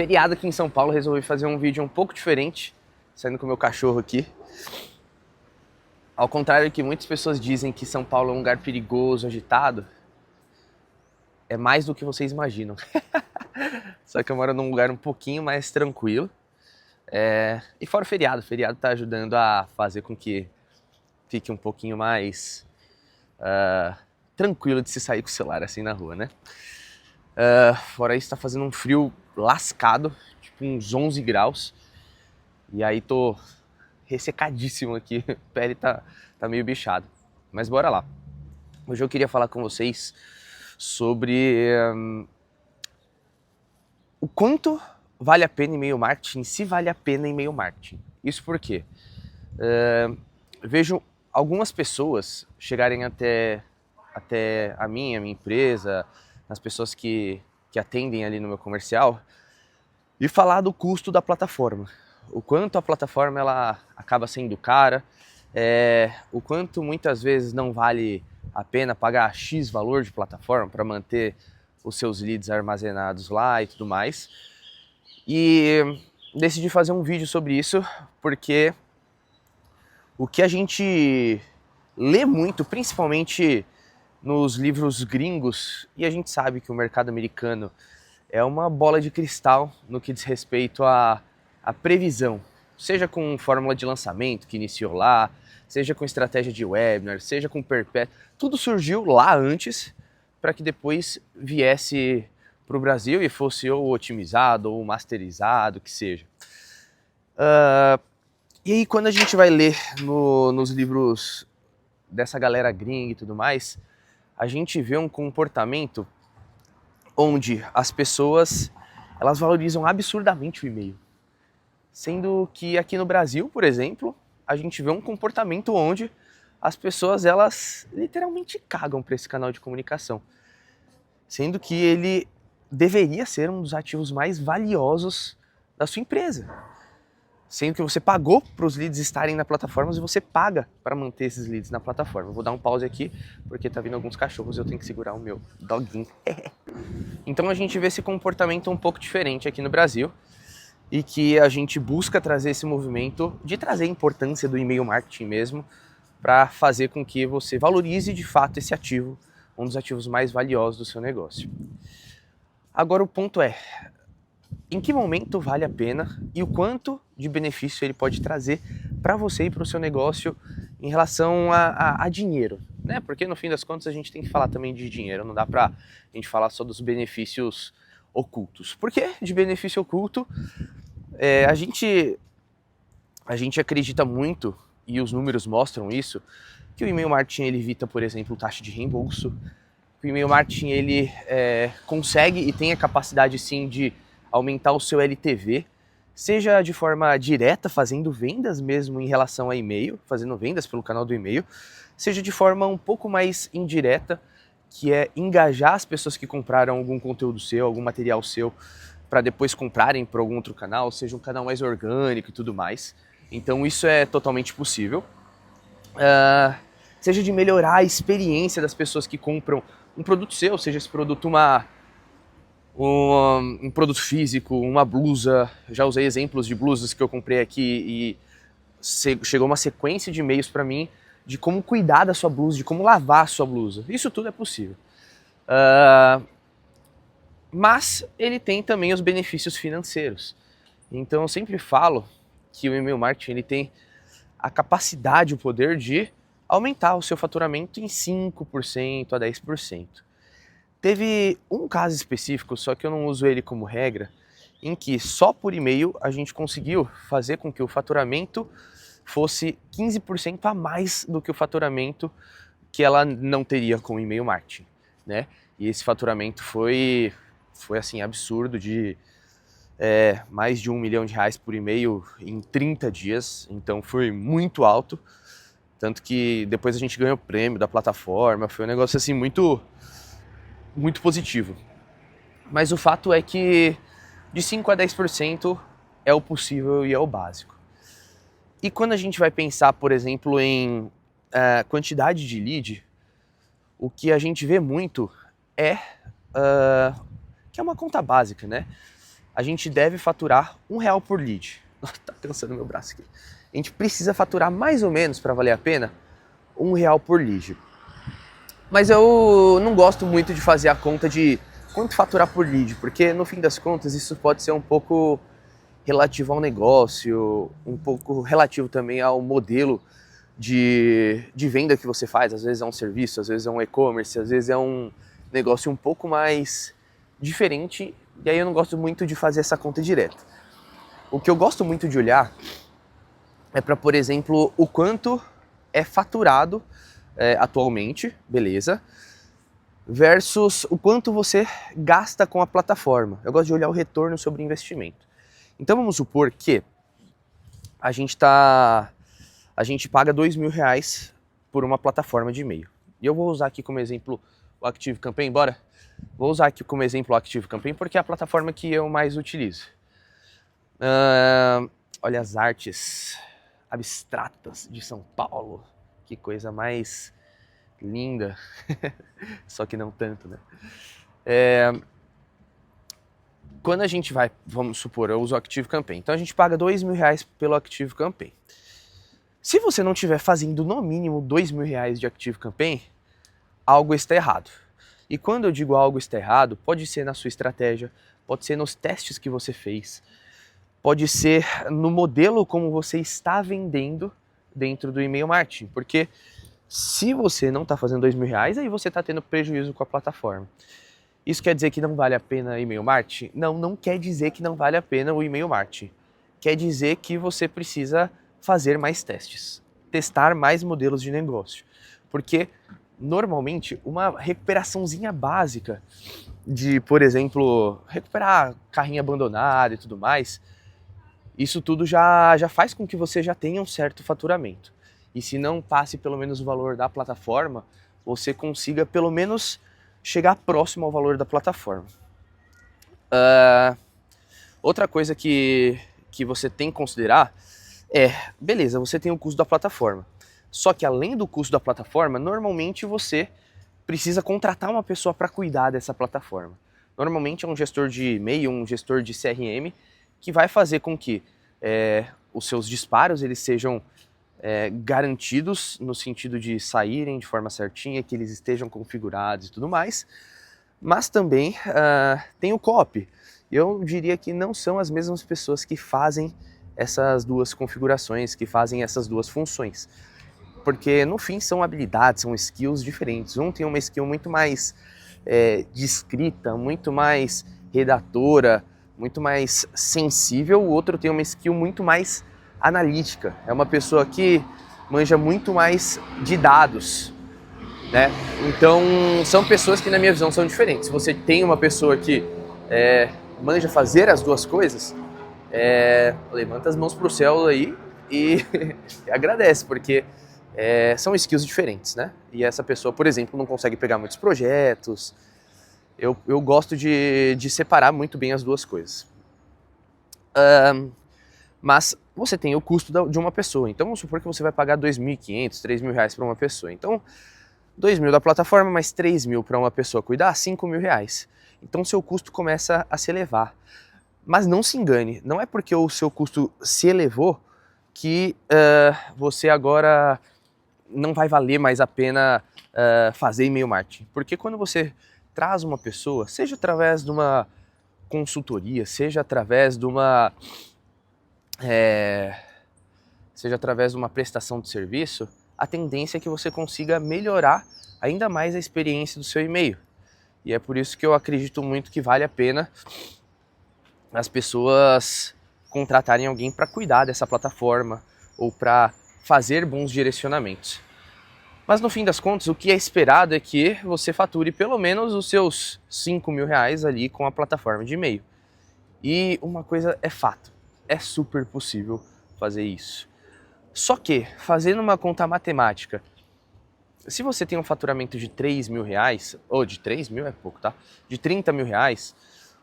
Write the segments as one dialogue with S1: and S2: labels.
S1: Feriado aqui em São Paulo, resolvi fazer um vídeo um pouco diferente, saindo com o meu cachorro aqui. Ao contrário que muitas pessoas dizem que São Paulo é um lugar perigoso, agitado, é mais do que vocês imaginam. Só que eu moro num lugar um pouquinho mais tranquilo. E fora o feriado tá ajudando a fazer com que fique um pouquinho mais tranquilo de se sair com o celular assim na rua, né? Fora isso, tá fazendo um frio lascado, tipo uns 11 graus. E aí tô ressecadíssimo aqui, a pele tá meio bichada. Mas bora lá. Hoje eu queria falar com vocês sobre o quanto vale a pena e-mail marketing, se vale a pena e-mail marketing. Isso porque vejo algumas pessoas chegarem até a minha empresa, as pessoas que atendem ali no meu comercial, e falar do custo da plataforma. O quanto a plataforma ela acaba sendo cara, o quanto muitas vezes não vale a pena pagar X valor de plataforma para manter os seus leads armazenados lá e tudo mais. E decidi fazer um vídeo sobre isso porque o que a gente lê muito, principalmente nos livros gringos, e a gente sabe que o mercado americano é uma bola de cristal no que diz respeito à previsão, seja com fórmula de lançamento que iniciou lá, seja com estratégia de webinar, seja com perpétuo, tudo surgiu lá antes para que depois viesse para o Brasil e fosse ou otimizado ou masterizado, o que seja. E aí quando a gente vai ler nos livros dessa galera gringa e tudo mais, a gente vê um comportamento onde as pessoas elas valorizam absurdamente o e-mail. Sendo que aqui no Brasil, por exemplo, a gente vê um comportamento onde as pessoas elas literalmente cagam para esse canal de comunicação. Sendo que ele deveria ser um dos ativos mais valiosos da sua empresa. Sendo que você pagou para os leads estarem na plataforma e você paga para manter esses leads na plataforma. Eu vou dar um pause aqui, porque tá vindo alguns cachorros e eu tenho que segurar o meu doguinho. Então a gente vê esse comportamento um pouco diferente aqui no Brasil e que a gente busca trazer esse movimento de trazer a importância do e-mail marketing mesmo para fazer com que você valorize de fato esse ativo, um dos ativos mais valiosos do seu negócio. Agora o ponto é, em que momento vale a pena e o quanto de benefício ele pode trazer para você e para o seu negócio em relação a dinheiro, né? Porque no fim das contas a gente tem que falar também de dinheiro, não dá para a gente falar só dos benefícios ocultos. Por que de benefício oculto? A gente acredita muito, e os números mostram isso, que o e-mail marketing ele evita, por exemplo, taxa de reembolso. O e-mail marketing ele consegue e tem a capacidade sim de aumentar o seu LTV, seja de forma direta, fazendo vendas mesmo em relação a e-mail, fazendo vendas pelo canal do e-mail, seja de forma um pouco mais indireta, que é engajar as pessoas que compraram algum conteúdo seu, algum material seu, para depois comprarem por algum outro canal, seja um canal mais orgânico e tudo mais. Então isso é totalmente possível. Seja de melhorar a experiência das pessoas que compram um produto seu, seja esse produto um produto físico, uma blusa. Já usei exemplos de blusas que eu comprei aqui e chegou uma sequência de e-mails para mim de como cuidar da sua blusa, de como lavar a sua blusa. Isso tudo é possível. Mas ele tem também os benefícios financeiros. Então eu sempre falo que o e-mail marketing ele tem a capacidade, o poder de aumentar o seu faturamento em 5% a 10%. Teve um caso específico, só que eu não uso ele como regra, em que só por e-mail a gente conseguiu fazer com que o faturamento fosse 15% a mais do que o faturamento que ela não teria com o e-mail marketing, né? E esse faturamento foi assim absurdo, de mais de R$1 milhão por e-mail em 30 dias, então foi muito alto, tanto que depois a gente ganhou o prêmio da plataforma, foi um negócio assim muito positivo. Mas o fato é que de 5 a 10% é o possível e é o básico. E quando a gente vai pensar, por exemplo, em quantidade de lead, o que a gente vê muito é que é uma conta básica, né? a gente deve faturar R$1 por lead. Tá cansando meu braço aqui. A gente precisa faturar mais ou menos, para valer a pena, R$1 por lead. Mas eu não gosto muito de fazer a conta de quanto faturar por lead, porque no fim das contas isso pode ser um pouco relativo ao negócio, um pouco relativo também ao modelo de venda que você faz. Às vezes é um serviço, às vezes é um e-commerce, às vezes é um negócio um pouco mais diferente, e aí eu não gosto muito de fazer essa conta direta. O que eu gosto muito de olhar é para, por exemplo, o quanto é faturado atualmente, beleza, versus o quanto você gasta com a plataforma. Eu gosto de olhar o retorno sobre investimento. Então vamos supor que a gente paga R$2.000 por uma plataforma de e-mail. E eu vou usar aqui como exemplo o ActiveCampaign, bora? Vou usar aqui como exemplo o ActiveCampaign porque é a plataforma que eu mais utilizo. Olha as artes abstratas de São Paulo. Que coisa mais linda. Só que não tanto, né? Quando a gente vai, vamos supor, eu uso o ActiveCampaign. Então a gente paga R$2.000 pelo ActiveCampaign. Se você não estiver fazendo no mínimo R$2.000 de ActiveCampaign, algo está errado. E quando eu digo algo está errado, pode ser na sua estratégia, pode ser nos testes que você fez, pode ser no modelo como você está vendendo dentro do e-mail marketing. Porque se você não está fazendo R$2.000, aí você está tendo prejuízo com a plataforma. Isso quer dizer que não vale a pena e-mail marketing? Não, não quer dizer que não vale a pena o e-mail marketing. Quer dizer que você precisa fazer mais testes, testar mais modelos de negócio. Porque, normalmente, uma recuperaçãozinha básica de, por exemplo, recuperar carrinho abandonado e tudo mais, isso tudo já faz com que você já tenha um certo faturamento. E se não passe pelo menos o valor da plataforma, você consiga pelo menos chegar próximo ao valor da plataforma. Outra coisa que você tem que considerar beleza, você tem o custo da plataforma. Só que além do custo da plataforma, normalmente você precisa contratar uma pessoa para cuidar dessa plataforma. Normalmente é um gestor de e-mail, um gestor de CRM, que vai fazer com que os seus disparos eles sejam garantidos no sentido de saírem de forma certinha, que eles estejam configurados e tudo mais. Mas também tem o copy. Eu diria que não são as mesmas pessoas que fazem essas duas configurações, que fazem essas duas funções. Porque no fim são habilidades, são skills diferentes. Um tem uma skill muito mais de escrita, muito mais redatora, muito mais sensível, o outro tem uma skill muito mais analítica. É uma pessoa que manja muito mais de dados, né? Então são pessoas que na minha visão são diferentes. Se você tem uma pessoa que manja fazer as duas coisas, levanta as mãos para o céu aí e agradece, porque são skills diferentes, né? E essa pessoa, por exemplo, não consegue pegar muitos projetos. Eu gosto de separar muito bem as duas coisas. Mas você tem o custo de uma pessoa. Então vamos supor que você vai pagar R$2.500, R$3.000 para uma pessoa. Então R$2.000 da plataforma mais R$3.000 para uma pessoa cuidar, R$5.000. Então seu custo começa a se elevar. Mas não se engane, não é porque o seu custo se elevou que você agora não vai valer mais a pena fazer e-mail marketing. Porque quando você traz uma pessoa, seja através de uma consultoria, seja através de uma prestação de serviço, a tendência é que você consiga melhorar ainda mais a experiência do seu e-mail. E é por isso que eu acredito muito que vale a pena as pessoas contratarem alguém para cuidar dessa plataforma ou para fazer bons direcionamentos. Mas no fim das contas, o que é esperado é que você fature pelo menos os seus R$5.000 ali com a plataforma de e-mail. E uma coisa é fato, é super possível fazer isso. Só que, fazendo uma conta matemática, se você tem um faturamento de R$3.000, ou de 3.000 é pouco, tá? De R$30.000,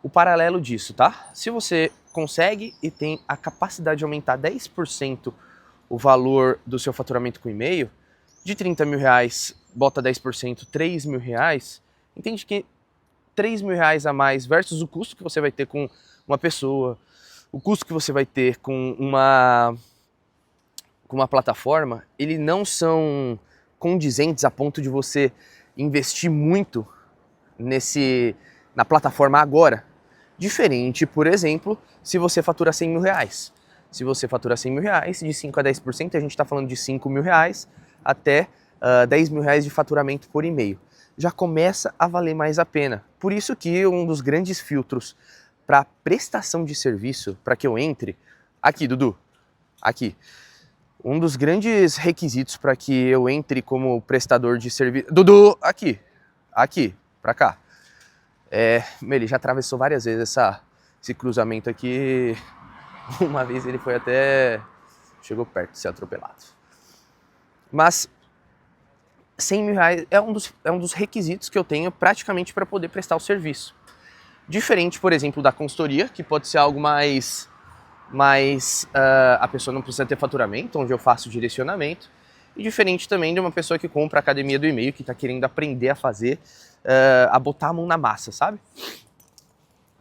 S1: o paralelo disso, tá? Se você consegue e tem a capacidade de aumentar 10% o valor do seu faturamento com e-mail, de R$30.000, bota 10%, R$3.000, entende que R$3.000 a mais versus o custo que você vai ter com uma pessoa, o custo que você vai ter com uma plataforma, eles não são condizentes a ponto de você investir muito na plataforma agora. Diferente, por exemplo, se você fatura 100 mil reais. Se você fatura 100 mil reais, de 5 a 10%, a gente está falando de 5 mil reais até 10 mil reais de faturamento por e-mail. Já começa a valer mais a pena. Por isso que um dos grandes filtros para prestação de serviço, para que eu entre, aqui, Dudu, aqui, um dos grandes requisitos para que eu entre como prestador de serviço, Dudu, aqui, para cá, ele já atravessou várias vezes esse cruzamento aqui. Uma vez ele foi chegou perto de ser atropelado. Mas 100 mil reais é um dos requisitos que eu tenho praticamente para poder prestar o serviço. Diferente, por exemplo, da consultoria, que pode ser algo mais a pessoa não precisa ter faturamento, onde eu faço direcionamento. E diferente também de uma pessoa que compra a academia do e-mail, que está querendo aprender a fazer, a botar a mão na massa, sabe?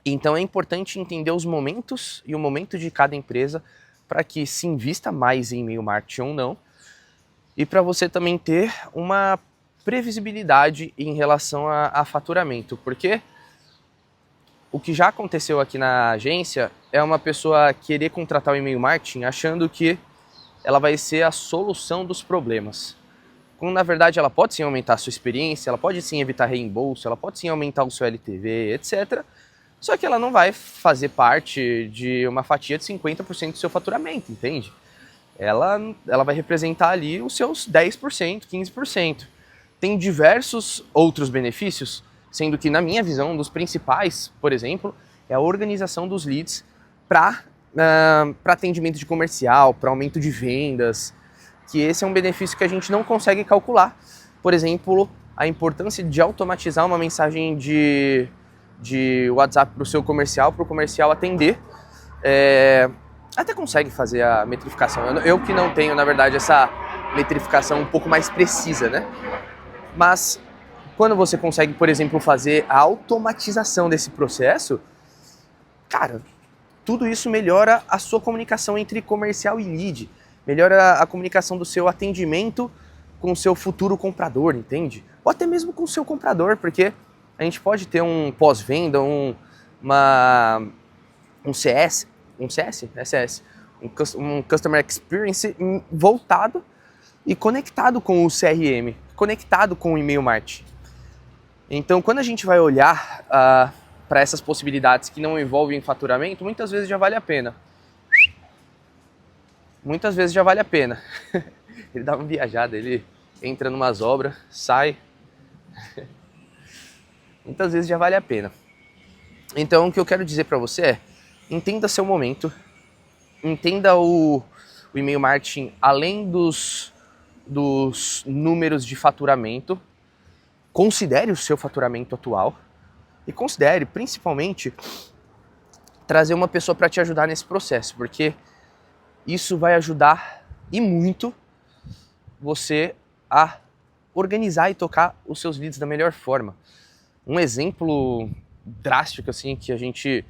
S1: Então é importante entender os momentos e o momento de cada empresa para que se invista mais em e-mail marketing ou não, e para você também ter uma previsibilidade em relação a faturamento, porque o que já aconteceu aqui na agência é uma pessoa querer contratar o e-mail marketing achando que ela vai ser a solução dos problemas. Quando na verdade ela pode sim aumentar a sua experiência, ela pode sim evitar reembolso, ela pode sim aumentar o seu LTV, etc. Só que ela não vai fazer parte de uma fatia de 50% do seu faturamento, entende? Ela vai representar ali os seus 10%, 15%. Tem diversos outros benefícios, sendo que, na minha visão, um dos principais, por exemplo, é a organização dos leads para atendimento de comercial, para aumento de vendas, que esse é um benefício que a gente não consegue calcular. Por exemplo, a importância de automatizar uma mensagem de WhatsApp para o seu comercial, para o comercial atender. Até consegue fazer a metrificação. Eu que não tenho, na verdade, essa metrificação um pouco mais precisa, né? Mas quando você consegue, por exemplo, fazer a automatização desse processo, cara, tudo isso melhora a sua comunicação entre comercial e lead, melhora a comunicação do seu atendimento com o seu futuro comprador, entende? Ou até mesmo com o seu comprador, porque a gente pode ter um pós-venda, um CS, um Customer Experience voltado e conectado com o CRM, conectado com o e-mail marketing. Então, quando a gente vai olhar para essas possibilidades que não envolvem faturamento, muitas vezes já vale a pena. Muitas vezes já vale a pena. Ele dá uma viajada, ele entra numas obras, sai. Muitas vezes já vale a pena. Então, o que eu quero dizer para você é, entenda seu momento, entenda o e-mail marketing além dos números de faturamento, considere o seu faturamento atual e considere, principalmente, trazer uma pessoa para te ajudar nesse processo, porque isso vai ajudar e muito você a organizar e tocar os seus leads da melhor forma. Um exemplo drástico assim que a gente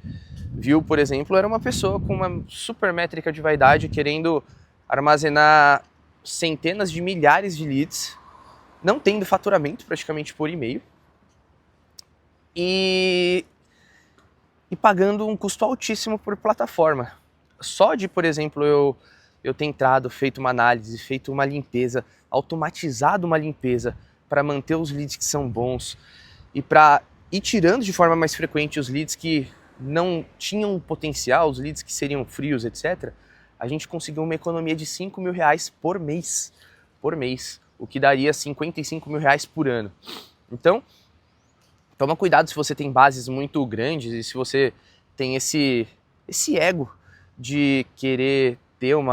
S1: viu, por exemplo, era uma pessoa com uma super métrica de vaidade querendo armazenar centenas de milhares de leads, não tendo faturamento praticamente por e-mail e pagando um custo altíssimo por plataforma. Só de, por exemplo, eu ter entrado, feito uma análise, feito uma limpeza, automatizado uma limpeza para manter os leads que são bons e para ir tirando de forma mais frequente os leads que não tinham potencial, os leads que seriam frios, etc., a gente conseguiu uma economia de 5 mil reais por mês, o que daria 55 mil reais por ano. Então, toma cuidado se você tem bases muito grandes e se você tem esse ego de querer ter um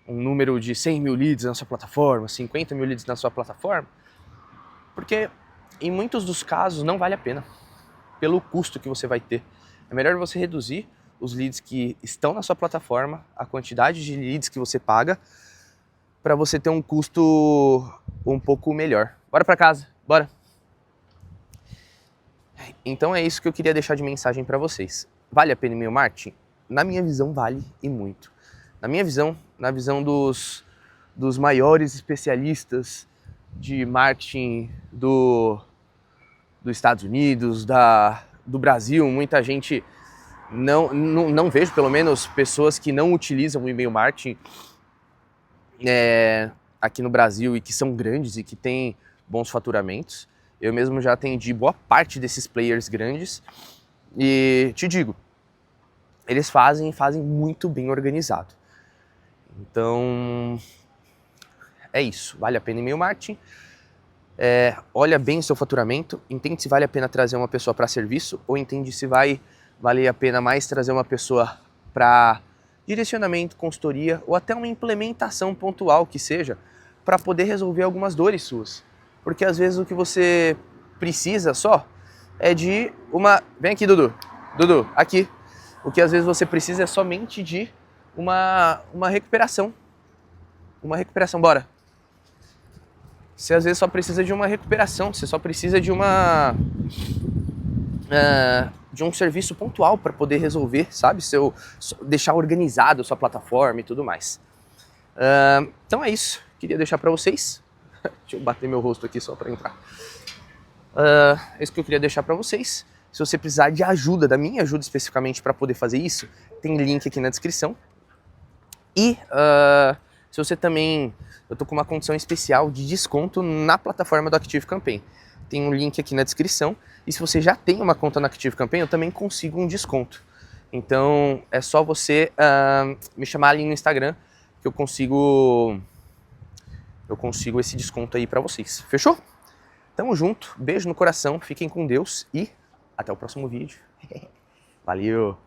S1: número de 100 mil leads na sua plataforma, 50 mil leads na sua plataforma, porque em muitos dos casos não vale a pena, pelo custo que você vai ter. É melhor você reduzir os leads que estão na sua plataforma, a quantidade de leads que você paga, para você ter um custo um pouco melhor. Bora para casa, bora! Então é isso que eu queria deixar de mensagem para vocês. vale a pena e-mail marketing? Na minha visão, vale e muito. Na minha visão, na visão dos maiores especialistas de marketing dos Estados Unidos, do Brasil, muita gente, não vejo, pelo menos, pessoas que não utilizam o e-mail marketing aqui no Brasil e que são grandes e que têm bons faturamentos. Eu mesmo já atendi boa parte desses players grandes e te digo, eles fazem muito bem organizado. Então, é isso. Vale a pena e-mail marketing. Olha bem o seu faturamento, entende se vale a pena trazer uma pessoa para serviço ou entende se vai valer a pena mais trazer uma pessoa para direcionamento, consultoria ou até uma implementação pontual que seja para poder resolver algumas dores suas. Porque às vezes o que você precisa só é de uma... Vem aqui, Dudu. Dudu, aqui. O que às vezes você precisa é somente de uma recuperação. Uma recuperação, bora. Você às vezes só precisa de uma recuperação, você só precisa de um serviço pontual para poder resolver, sabe? Deixar organizado a sua plataforma e tudo mais. Então é isso, queria deixar para vocês. Deixa eu bater meu rosto aqui só para entrar. É isso que eu queria deixar para vocês. Se você precisar de ajuda, da minha ajuda especificamente para poder fazer isso, tem link aqui na descrição. E se você também... Eu tô com uma condição especial de desconto na plataforma do Active Campaign. Tem um link aqui na descrição. E se você já tem uma conta no Active Campaign, eu também consigo um desconto. Então é só você me chamar ali no Instagram que eu consigo esse desconto aí pra vocês. Fechou? Tamo junto, beijo no coração, fiquem com Deus e até o próximo vídeo. Valeu!